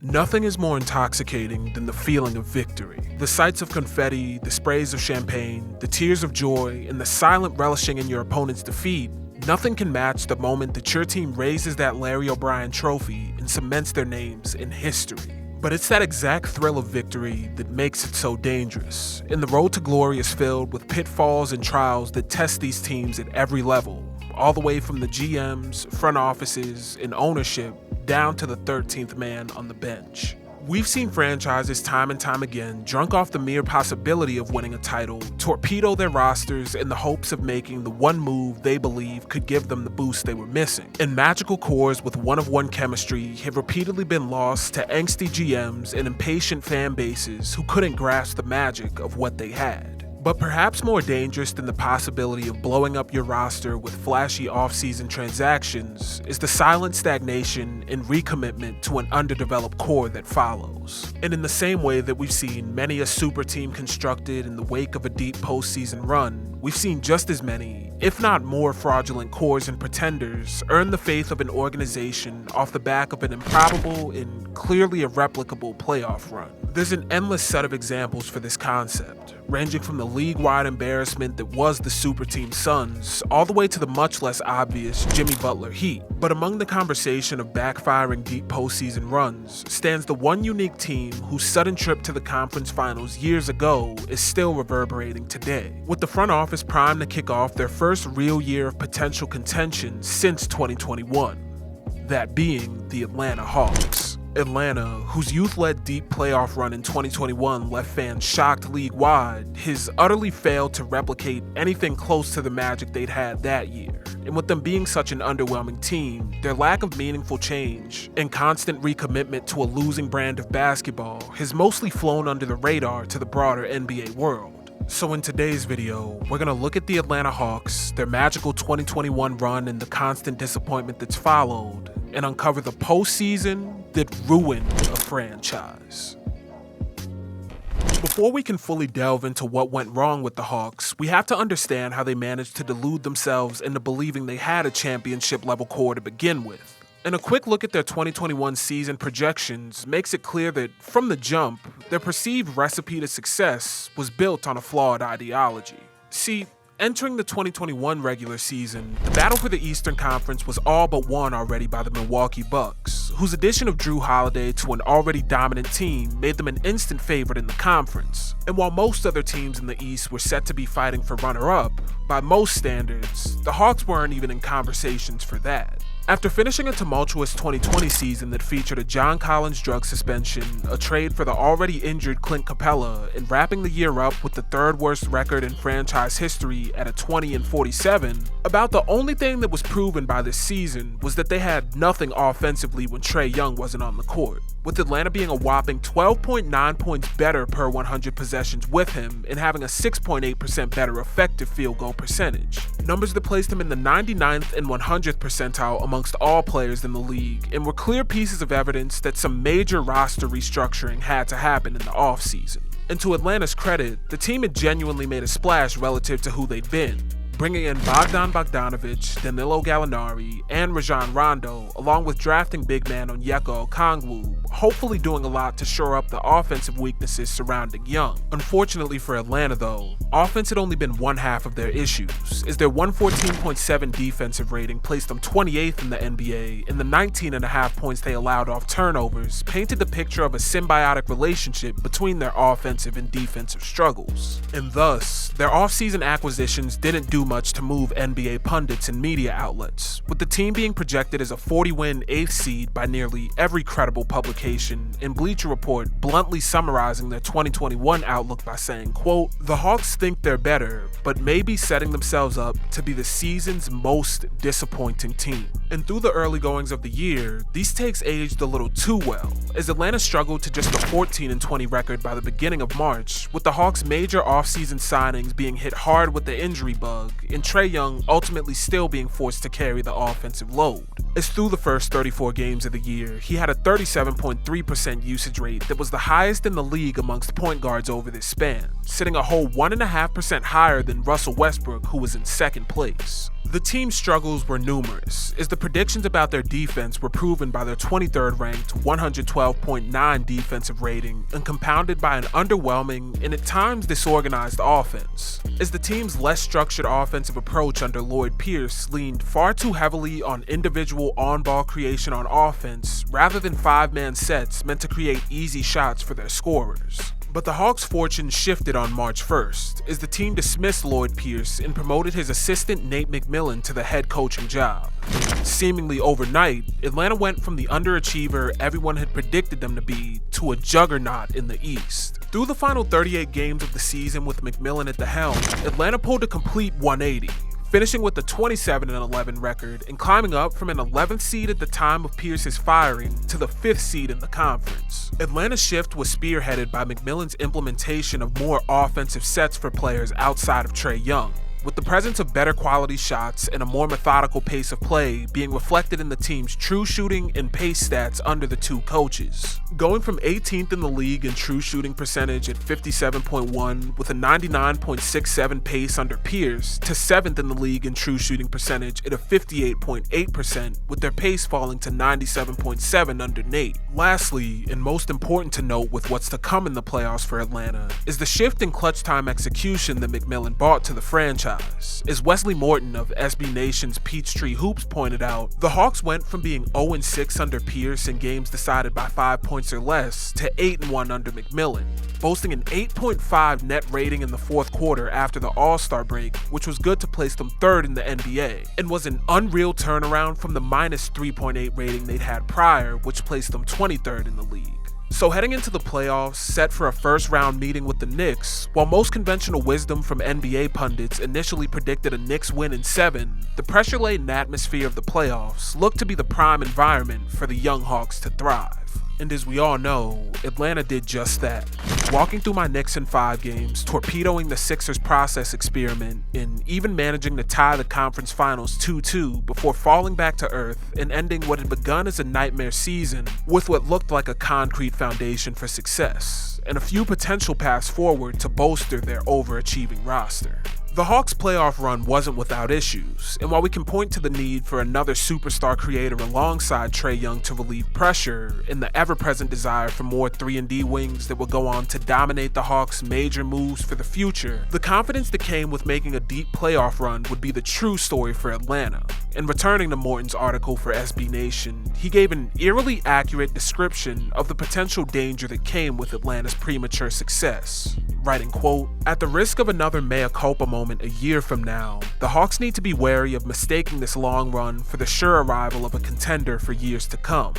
Nothing is more intoxicating than the feeling of victory. The sights of confetti, the sprays of champagne, the tears of joy, and the silent relishing in your opponent's defeat. Nothing can match the moment that your team raises that Larry O'Brien trophy and cements their names in history. But it's that exact thrill of victory that makes it so dangerous. And the road to glory is filled with pitfalls and trials that test these teams at every level, all the way from the GMs, front offices, and ownership, down to the 13th man on the bench. We've seen franchises time and time again, drunk off the mere possibility of winning a title, torpedo their rosters in the hopes of making the one move they believe could give them the boost they were missing. And magical cores with one-of-one chemistry have repeatedly been lost to angsty GMs and impatient fan bases who couldn't grasp the magic of what they had. But perhaps more dangerous than the possibility of blowing up your roster with flashy off-season transactions is the silent stagnation and recommitment to an underdeveloped core that follows. And in the same way that we've seen many a super team constructed in the wake of a deep postseason run, we've seen just as many, if not more fraudulent cores and pretenders earn the faith of an organization off the back of an improbable and clearly irreplicable playoff run. There's an endless set of examples for this concept, ranging from the league-wide embarrassment that was the super team Suns, all the way to the much less obvious Jimmy Butler Heat. But among the conversation of backfiring deep postseason runs stands the one unique team whose sudden trip to the conference finals years ago is still reverberating today, with the front office primed to kick off their first real year of potential contention since 2021, that being the Atlanta Hawks. Atlanta, whose youth-led deep playoff run in 2021 left fans shocked league-wide, has utterly failed to replicate anything close to the magic they'd had that year. And with them being such an underwhelming team, their lack of meaningful change and constant recommitment to a losing brand of basketball has mostly flown under the radar to the broader NBA world. So in today's video, we're going to look at the Atlanta Hawks, their magical 2021 run and the constant disappointment that's followed, and uncover the postseason that ruined a franchise. Before we can fully delve into what went wrong with the Hawks, we have to understand how they managed to delude themselves into believing they had a championship-level core to begin with. And a quick look at their 2021 season projections makes it clear that, from the jump, their perceived recipe to success was built on a flawed ideology. See, entering the 2021 regular season, the battle for the Eastern Conference was all but won already by the Milwaukee Bucks, whose addition of Drew Holiday to an already dominant team made them an instant favorite in the conference. And while most other teams in the East were set to be fighting for runner-up, by most standards, the Hawks weren't even in conversations for that. After finishing a tumultuous 2020 season that featured a John Collins drug suspension, a trade for the already injured Clint Capella, and wrapping the year up with the third worst record in franchise history at a 20-47, about the only thing that was proven by this season was that they had nothing offensively when Trae Young wasn't on the court, with Atlanta being a whopping 12.9 points better per 100 possessions with him and having a 6.8% better effective field goal percentage, numbers that placed him in the 99th and 100th percentile amongst all players in the league, and were clear pieces of evidence that some major roster restructuring had to happen in the offseason. And to Atlanta's credit, the team had genuinely made a splash relative to who they'd been, bringing in Bogdan Bogdanovic, Danilo Gallinari, and Rajon Rondo, along with drafting big man Onyeka Okongwu, hopefully doing a lot to shore up the offensive weaknesses surrounding Young. Unfortunately for Atlanta though, offense had only been one half of their issues, as their 114.7 defensive rating placed them 28th in the NBA, and the 19.5 points they allowed off turnovers painted the picture of a symbiotic relationship between their offensive and defensive struggles. And thus, their offseason acquisitions didn't do much to move NBA pundits and media outlets, with the team being projected as a 40-win 8th seed by nearly every credible publication, and Bleacher Report bluntly summarizing their 2021 outlook by saying, quote, "The Hawks think they're better, but may be setting themselves up to be the season's most disappointing team." And through the early goings of the year, these takes aged a little too well, as Atlanta struggled to just a 14-20 record by the beginning of March, with the Hawks' major offseason signings being hit hard with the injury bug, and Trae Young ultimately still being forced to carry the offensive load. As through the first 34 games of the year, he had a 37.3% usage rate that was the highest in the league amongst point guards over this span, sitting a whole 1.5% higher than Russell Westbrook, who was in second place. The team's struggles were numerous, as the predictions about their defense were proven by their 23rd ranked, 112th 112.9 defensive rating and compounded by an underwhelming and at times disorganized offense, as the team's less structured offensive approach under Lloyd Pierce leaned far too heavily on individual on-ball creation on offense rather than five-man sets meant to create easy shots for their scorers. But the Hawks' fortunes shifted on March 1st, as the team dismissed Lloyd Pierce and promoted his assistant Nate McMillan to the head coaching job. Seemingly overnight, Atlanta went from the underachiever everyone had predicted them to be to a juggernaut in the East. Through the final 38 games of the season with McMillan at the helm, Atlanta pulled a complete 180. Finishing with a 27-11 record and climbing up from an 11th seed at the time of Pierce's firing to the 5th seed in the conference. Atlanta's shift was spearheaded by McMillan's implementation of more offensive sets for players outside of Trae Young, with the presence of better quality shots and a more methodical pace of play being reflected in the team's true shooting and pace stats under the two coaches. Going from 18th in the league in true shooting percentage at 57.1 with a 99.67 pace under Pierce to 7th in the league in true shooting percentage at a 58.8% with their pace falling to 97.7 under Nate. Lastly, and most important to note with what's to come in the playoffs for Atlanta, is the shift in clutch time execution that McMillan brought to the franchise. As Wesley Morton of SB Nation's Peachtree Hoops pointed out, the Hawks went from being 0-6 under Pierce in games decided by 5 points or less to 8-1 under McMillan, boasting an 8.5 net rating in the fourth quarter after the All-Star break, which was good to place them third in the NBA, and was an unreal turnaround from the minus 3.8 rating they'd had prior, which placed them 23rd in the league. So heading into the playoffs, set for a first-round meeting with the Knicks, while most conventional wisdom from NBA pundits initially predicted a Knicks win in 7, the pressure-laden atmosphere of the playoffs looked to be the prime environment for the young Hawks to thrive. And as we all know, Atlanta did just that, walking through my Knicks in 5 games, torpedoing the Sixers process experiment, and even managing to tie the conference finals 2-2 before falling back to earth and ending what had begun as a nightmare season with what looked like a concrete foundation for success, and a few potential paths forward to bolster their overachieving roster. The Hawks' playoff run wasn't without issues, and while we can point to the need for another superstar creator alongside Trae Young to relieve pressure and the ever-present desire for more 3-and-D wings that would go on to dominate the Hawks' major moves for the future, the confidence that came with making a deep playoff run would be the true story for Atlanta. And returning to Morton's article for SB Nation, he gave an eerily accurate description of the potential danger that came with Atlanta's premature success, writing, quote, "At the risk of another mea culpa moment a year from now, the Hawks need to be wary of mistaking this long run for the sure arrival of a contender for years to come.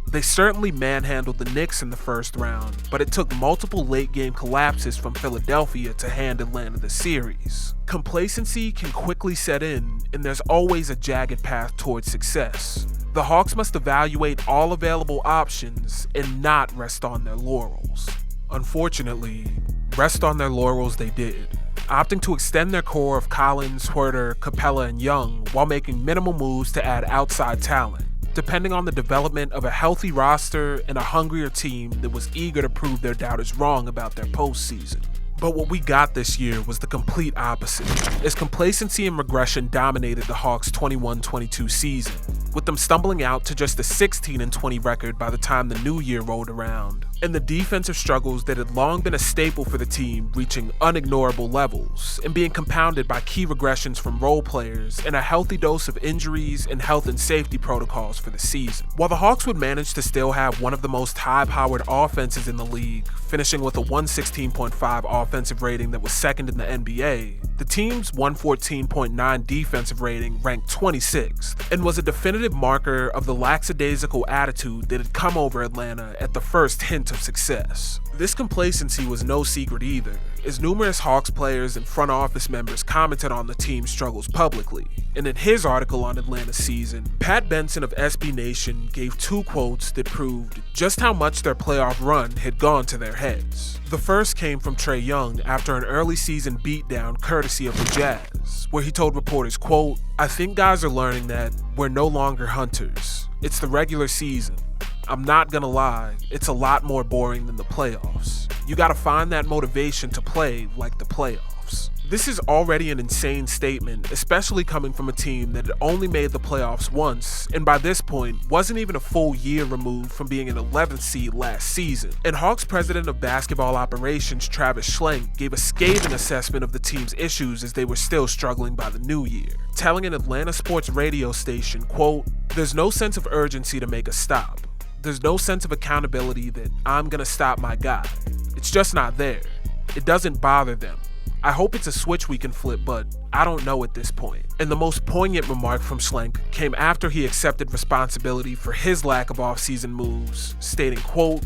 They certainly manhandled the Knicks in the first round, but it took multiple late-game collapses from Philadelphia to hand Atlanta the series. Complacency can quickly set in, and there's always a jagged path towards success. The Hawks must evaluate all available options and not rest on their laurels." Unfortunately, rest on their laurels they did, opting to extend their core of Collins, Huerter, Capella, and Young while making minimal moves to add outside talent, depending on the development of a healthy roster and a hungrier team that was eager to prove their doubters wrong about their postseason. But what we got this year was the complete opposite, as complacency and regression dominated the Hawks' 21-22 season, with them stumbling out to just a 16-20 record by the time the new year rolled around, and the defensive struggles that had long been a staple for the team reaching unignorable levels and being compounded by key regressions from role players and a healthy dose of injuries and health and safety protocols for the season. While the Hawks would manage to still have one of the most high-powered offenses in the league, finishing with a 116.5 offensive rating that was second in the NBA, the team's 114.9 defensive rating ranked 26th and was a definitive marker of the lackadaisical attitude that had come over Atlanta at the first hint of success. This complacency was no secret either, as numerous Hawks players and front office members commented on the team's struggles publicly. And in his article on Atlanta's season, Pat Benson of SB Nation gave 2 quotes that proved just how much their playoff run had gone to their heads. The first came from Trae Young after an early season beatdown courtesy of the Jazz, where he told reporters, quote, "I think guys are learning that we're no longer hunters. It's the regular season. I'm not gonna lie, it's a lot more boring than the playoffs. You gotta find that motivation to play like the playoffs." This is already an insane statement, especially coming from a team that had only made the playoffs once, and by this point, wasn't even a full year removed from being an 11th seed last season. And Hawks president of basketball operations Travis Schlenk gave a scathing assessment of the team's issues as they were still struggling by the new year, telling an Atlanta sports radio station, quote, "There's no sense of urgency to make a stop. There's no sense of accountability that I'm gonna stop my guy. It's just not there. It doesn't bother them. I hope it's a switch we can flip, but I don't know at this point." And the most poignant remark from Schlenk came after he accepted responsibility for his lack of offseason moves, stating, quote,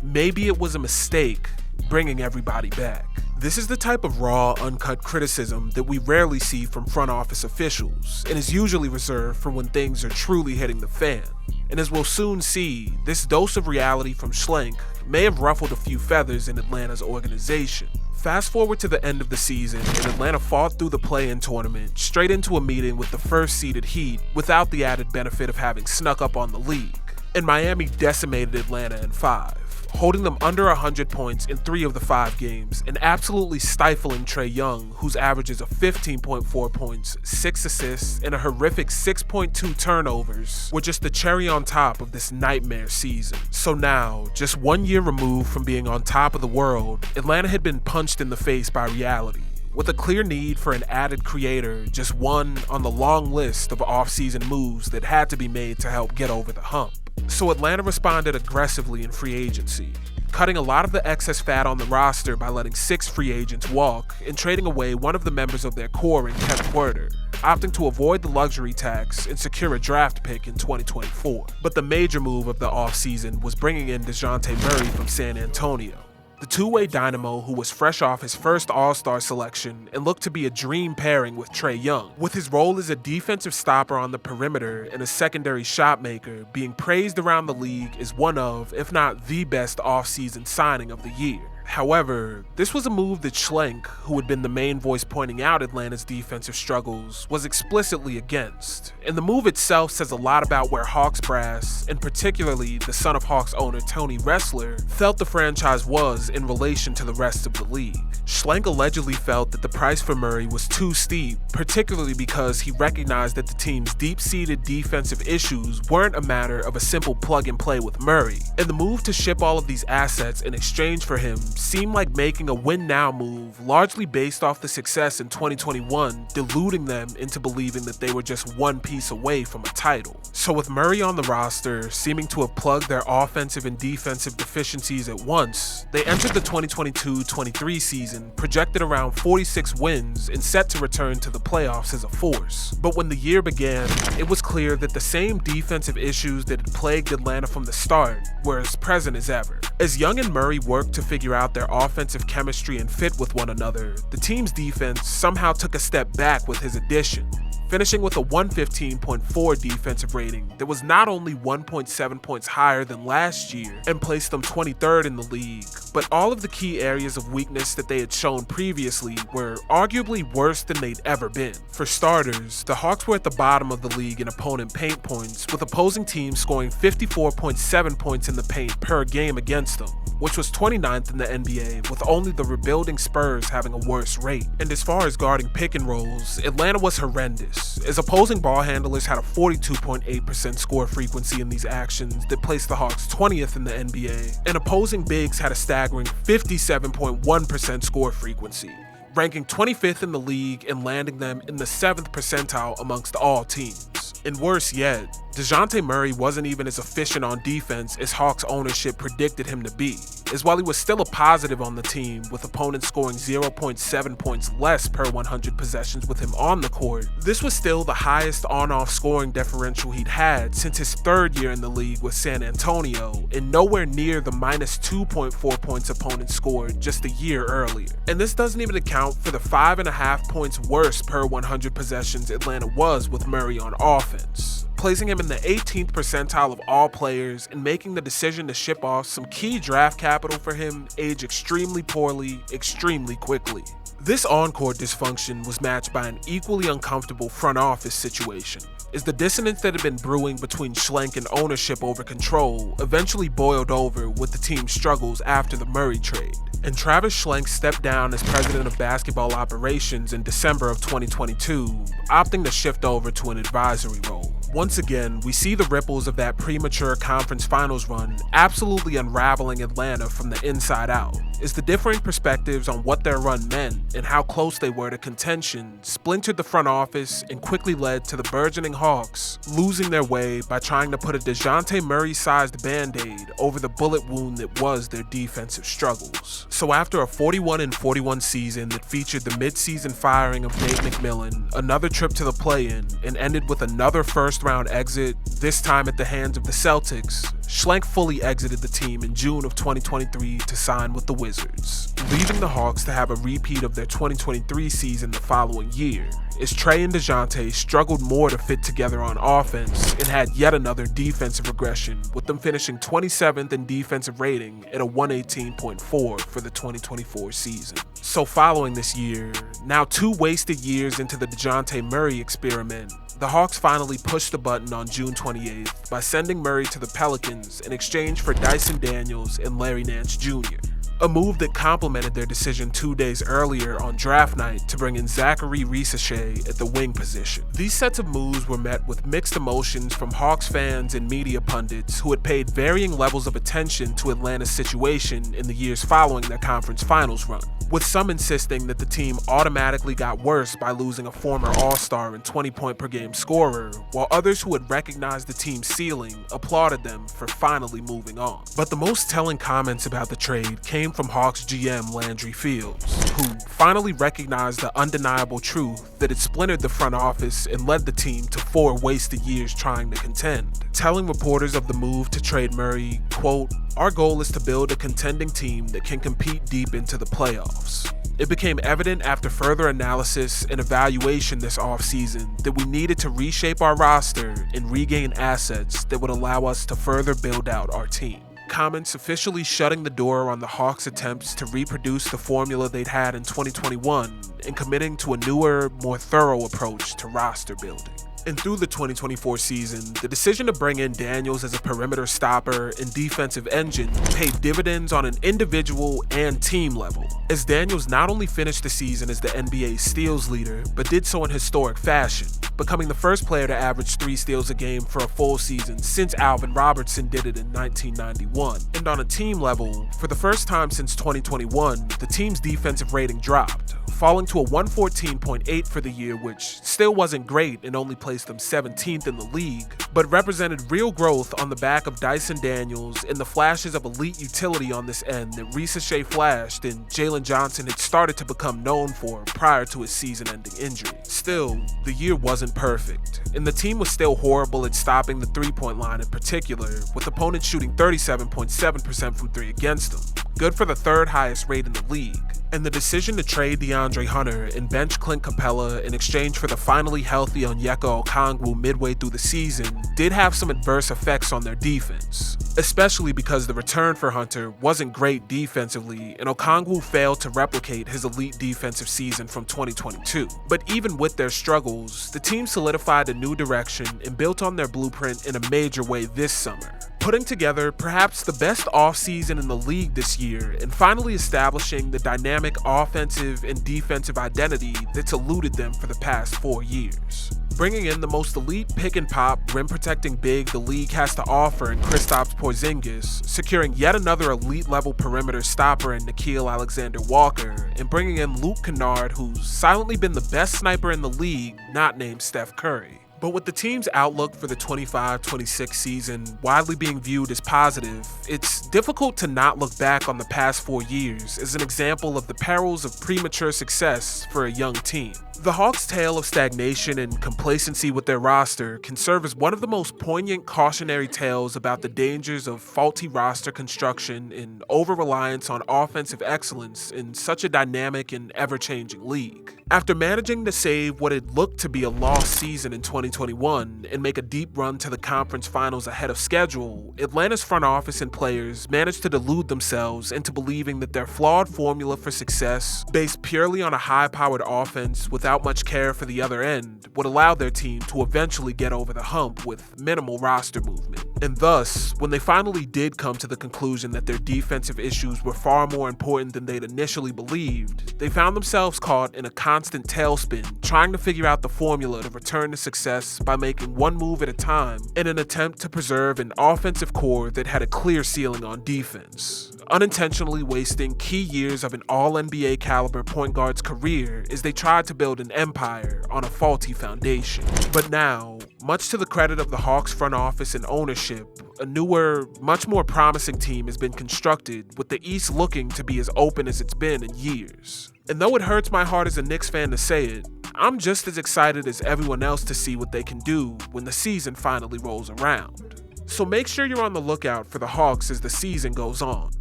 "Maybe it was a mistake bringing everybody back." This is the type of raw, uncut criticism that we rarely see from front office officials, and is usually reserved for when things are truly hitting the fan. And as we'll soon see, this dose of reality from Schlenk may have ruffled a few feathers in Atlanta's organization. Fast forward to the end of the season, and Atlanta fought through the play-in tournament straight into a meeting with the first-seeded Heat without the added benefit of having snuck up on the league. And Miami decimated Atlanta in 5, holding them under 100 points in 3 of the 5 games, and absolutely stifling Trae Young, whose averages of 15.4 points, 6 assists, and a horrific 6.2 turnovers were just the cherry on top of this nightmare season. So now, just 1 year removed from being on top of the world, Atlanta had been punched in the face by reality, with a clear need for an added creator, just one on the long list of off-season moves that had to be made to help get over the hump. So Atlanta responded aggressively in free agency, cutting a lot of the excess fat on the roster by letting 6 free agents walk and trading away one of the members of their core in Kevin Huerter, opting to avoid the luxury tax and secure a draft pick in 2024. But the major move of the offseason was bringing in DeJounte Murray from San Antonio, the two-way dynamo who was fresh off his first All-Star selection and looked to be a dream pairing with Trae Young, with his role as a defensive stopper on the perimeter and a secondary shot maker being praised around the league as one of, if not the best off-season signing of the year. However, this was a move that Schlenk, who had been the main voice pointing out Atlanta's defensive struggles, was explicitly against. And the move itself says a lot about where Hawks brass, and particularly the son of Hawks owner Tony Ressler, felt the franchise was in relation to the rest of the league. Schlenk allegedly felt that the price for Murray was too steep, particularly because he recognized that the team's deep-seated defensive issues weren't a matter of a simple plug-and-play with Murray, and the move to ship all of these assets in exchange for him seemed like making a win-now move largely based off the success in 2021, deluding them into believing that they were just one piece away from a title. So with Murray on the roster, seeming to have plugged their offensive and defensive deficiencies at once, they entered the 2022-23 season projected around 46 wins and set to return to the playoffs as a force. But when the year began, it was clear that the same defensive issues that had plagued Atlanta from the start were as present as ever. As Young and Murray worked to figure out their offensive chemistry and fit with one another, the team's defense somehow took a step back with his addition, finishing with a 115.4 defensive rating that was not only 1.7 points higher than last year and placed them 23rd in the league, but all of the key areas of weakness that they had shown previously were arguably worse than they'd ever been. For starters, the Hawks were at the bottom of the league in opponent paint points, with opposing teams scoring 54.7 points in the paint per game against them, which was 29th in the NBA, with only the rebuilding Spurs having a worse rate. And as far as guarding pick and rolls, Atlanta was horrendous, as opposing ball handlers had a 42.8% score frequency in these actions that placed the Hawks 20th in the NBA, and opposing bigs had a staggering 57.1% score frequency, ranking 25th in the league and landing them in the 7th percentile amongst all teams. And worse yet, DeJounte Murray wasn't even as efficient on defense as Hawks ownership predicted him to be, as while he was still a positive on the team, with opponents scoring 0.7 points less per 100 possessions with him on the court, this was still the highest on-off scoring differential he'd had since his 3rd year in the league with San Antonio, and nowhere near the minus 2.4 points opponents scored just a year earlier. And this doesn't even account for the 5.5 points worse per 100 possessions Atlanta was with Murray on offense, placing him in the 18th percentile of all players and making the decision to ship off some key draft capital for him age extremely poorly, extremely quickly. This on-court dysfunction was matched by an equally uncomfortable front office situation, as the dissonance that had been brewing between Schlenk and ownership over control eventually boiled over with the team's struggles after the Murray trade. and Travis Schlenk stepped down as president of basketball operations in December of 2022, opting to shift over to an advisory role. Once again, we see the ripples of that premature conference finals run absolutely unraveling Atlanta from the inside out, as the differing perspectives on what their run meant and how close they were to contention splintered the front office and quickly led to the burgeoning Hawks losing their way by trying to put a DeJounte Murray-sized band-aid over the bullet wound that was their defensive struggles. So after a 41-41 season that featured the mid-season firing of Nate McMillan, another trip to the play-in, and ended with another first-round exit, this time at the hands of the Celtics, Schlenk fully exited the team in June of 2023 to sign with the Wizards, leaving the Hawks to have a repeat of their 2023 season the following year, as Trey and DeJounte struggled more to fit together on offense and had yet another defensive regression, with them finishing 27th in defensive rating at a 118.4 for the 2024 season. So following this year, now 2 wasted years into the DeJounte Murray experiment, the Hawks finally pushed the button on June 28th by sending Murray to the Pelicans in exchange for Dyson Daniels and Larry Nance Jr., a move that complemented their decision 2 days earlier on draft night to bring in Zachary Risacher at the wing position. These sets of moves were met with mixed emotions from Hawks fans and media pundits who had paid varying levels of attention to Atlanta's situation in the years following their conference finals run, with some insisting that the team automatically got worse by losing a former All-Star and 20-point-per-game scorer, while others who had recognized the team's ceiling applauded them for finally moving on. But the most telling comments about the trade came from Hawks GM Landry Fields, who finally recognized the undeniable truth that had splintered the front office and led the team to 4 wasted years trying to contend, telling reporters of the move to trade Murray, quote, "Our goal is to build a contending team that can compete deep into the playoffs. It became evident after further analysis and evaluation this offseason that we needed to reshape our roster and regain assets that would allow us to further build out our team." Comments officially shutting the door on the Hawks' attempts to reproduce the formula they'd had in 2021 and committing to a newer, more thorough approach to roster building. And through the 2024 season, the decision to bring in Daniels as a perimeter stopper and defensive engine paid dividends on an individual and team level, as Daniels not only finished the season as the NBA steals leader, but did so in historic fashion, becoming the first player to average 3 steals a game for a full season since Alvin Robertson did it in 1991. And on a team level, for the first time since 2021, the team's defensive rating dropped, falling to a 114.8 for the year, which still wasn't great and only placed them 17th in the league, but represented real growth on the back of Dyson Daniels and the flashes of elite utility on this end that Risacher flashed and Jalen Johnson had started to become known for prior to his season-ending injury. Still, the year wasn't perfect, and the team was still horrible at stopping the three-point line in particular, with opponents shooting 37.7% from 3 against them, good for the 3rd highest rate in the league. And the decision to trade DeAndre Hunter and bench Clint Capella in exchange for the finally healthy Onyeka Okongwu midway through the season did have some adverse effects on their defense, especially because the return for Hunter wasn't great defensively and Okongwu failed to replicate his elite defensive season from 2022. But even with their struggles, the team solidified a new direction and built on their blueprint in a major way this summer, putting together perhaps the best offseason in the league this year and finally establishing the dynamic offensive and defensive identity that's eluded them for the past 4 years. Bringing in the most elite pick-and-pop, rim-protecting big the league has to offer in Kristaps Porzingis, securing yet another elite-level perimeter stopper in Nickeil Alexander-Walker, and bringing in Luke Kennard, who's silently been the best sniper in the league, not named Steph Curry. But with the team's outlook for the 25-26 season widely being viewed as positive, it's difficult to not look back on the past 4 years as an example of the perils of premature success for a young team. The Hawks' tale of stagnation and complacency with their roster can serve as one of the most poignant cautionary tales about the dangers of faulty roster construction and over-reliance on offensive excellence in such a dynamic and ever-changing league. After managing to save what had looked to be a lost season in 2021 and make a deep run to the conference finals ahead of schedule, Atlanta's front office and players managed to delude themselves into believing that their flawed formula for success, based purely on a high-powered offense with without much care for the other end would allow their team to eventually get over the hump with minimal roster movement. And thus, when they finally did come to the conclusion that their defensive issues were far more important than they'd initially believed, they found themselves caught in a constant tailspin, trying to figure out the formula to return to success by making one move at a time in an attempt to preserve an offensive core that had a clear ceiling on defense, unintentionally wasting key years of an all-NBA caliber point guard's career as they tried to build an empire on a faulty foundation. But now, much to the credit of the Hawks front office and ownership, a newer, much more promising team has been constructed, with the East looking to be as open as it's been in years. And though it hurts my heart as a Knicks fan to say it, I'm just as excited as everyone else to see what they can do when the season finally rolls around. So make sure you're on the lookout for the Hawks as the season goes on,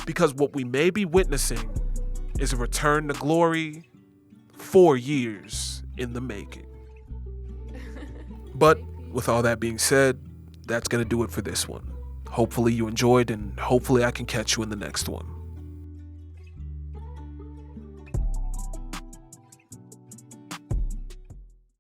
because what we may be witnessing is a return to glory 4 years in the making. But with all that being said, that's going to do it for this one. Hopefully you enjoyed, and hopefully I can catch you in the next one.